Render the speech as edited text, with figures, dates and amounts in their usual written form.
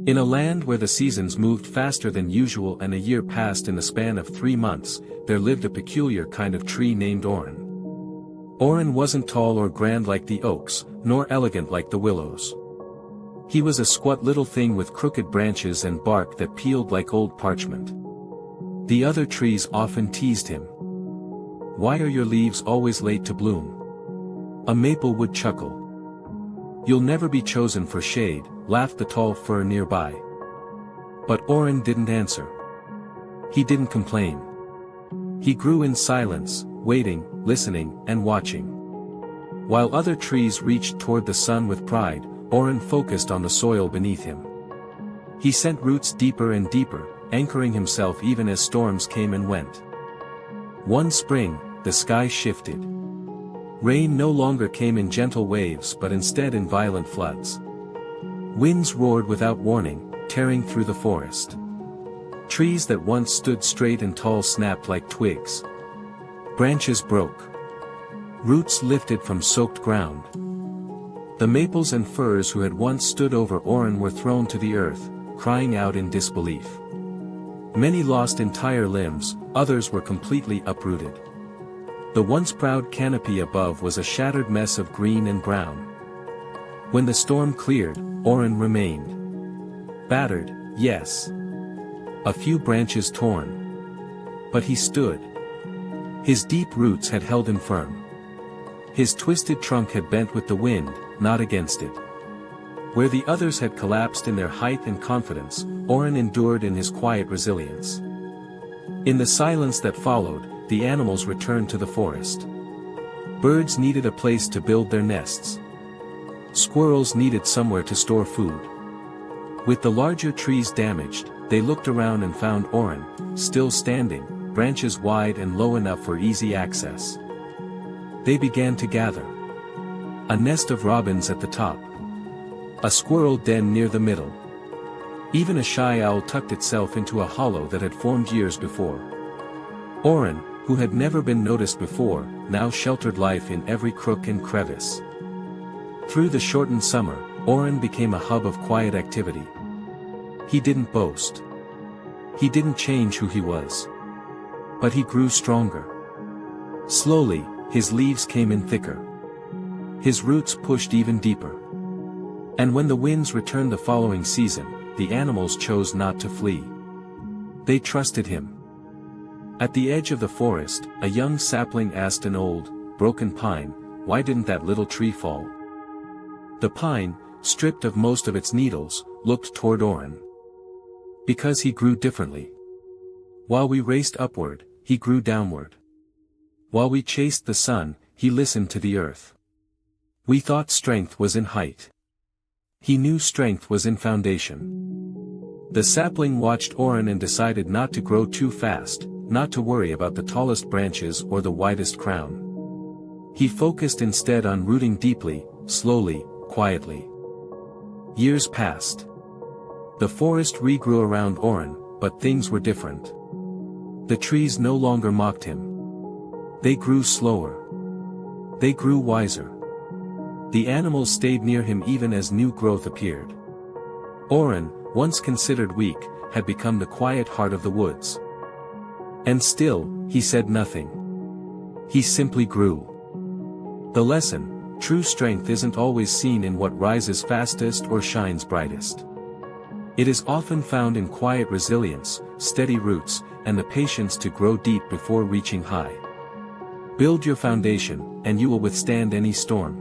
In a land where the seasons moved faster than usual and a year passed in the span of 3 months, there lived a peculiar kind of tree named Orin. Orin wasn't tall or grand like the oaks, nor elegant like the willows. He was a squat little thing with crooked branches and bark that peeled like old parchment. The other trees often teased him. "Why are your leaves always late to bloom?" a maple would chuckle. "You'll never be chosen for shade," laughed the tall fir nearby. But Orin didn't answer. He didn't complain. He grew in silence, waiting, listening, and watching. While other trees reached toward the sun with pride, Orin focused on the soil beneath him. He sent roots deeper and deeper, anchoring himself even as storms came and went. One spring, the sky shifted. Rain no longer came in gentle waves but instead in violent floods. Winds roared without warning, tearing through the forest. Trees that once stood straight and tall snapped like twigs. Branches broke. Roots lifted from soaked ground. The maples and firs who had once stood over Orin were thrown to the earth, crying out in disbelief. Many lost entire limbs, others were completely uprooted. The once proud canopy above was a shattered mess of green and brown. When the storm cleared, Orin remained. Battered, yes. A few branches torn. But he stood. His deep roots had held him firm. His twisted trunk had bent with the wind, not against it. Where the others had collapsed in their height and confidence, Orin endured in his quiet resilience. In the silence that followed, the animals returned to the forest. Birds needed a place to build their nests. Squirrels needed somewhere to store food. With the larger trees damaged, they looked around and found Orin, still standing, branches wide and low enough for easy access. They began to gather. A nest of robins at the top. A squirrel den near the middle. Even a shy owl tucked itself into a hollow that had formed years before. Orin, who had never been noticed before, now sheltered life in every crook and crevice. Through the shortened summer, Orin became a hub of quiet activity. He didn't boast. He didn't change who he was. But he grew stronger. Slowly, his leaves came in thicker. His roots pushed even deeper. And when the winds returned the following season, the animals chose not to flee. They trusted him. At the edge of the forest, a young sapling asked an old, broken pine, "Why didn't that little tree fall?" The pine, stripped of most of its needles, looked toward Orin. Because he grew differently. While we raced upward, he grew downward. While we chased the sun, he listened to the earth. We thought strength was in height. He knew strength was in foundation. The sapling watched Orin and decided not to grow too fast, not to worry about the tallest branches or the widest crown. He focused instead on rooting deeply, slowly, quietly. Years passed. The forest regrew around Orin, but things were different. The trees no longer mocked him. They grew slower. They grew wiser. The animals stayed near him even as new growth appeared. Orin, once considered weak, had become the quiet heart of the woods. And still, he said nothing. He simply grew. The lesson: true strength isn't always seen in what rises fastest or shines brightest. It is often found in quiet resilience, steady roots, and the patience to grow deep before reaching high. Build your foundation, and you will withstand any storm.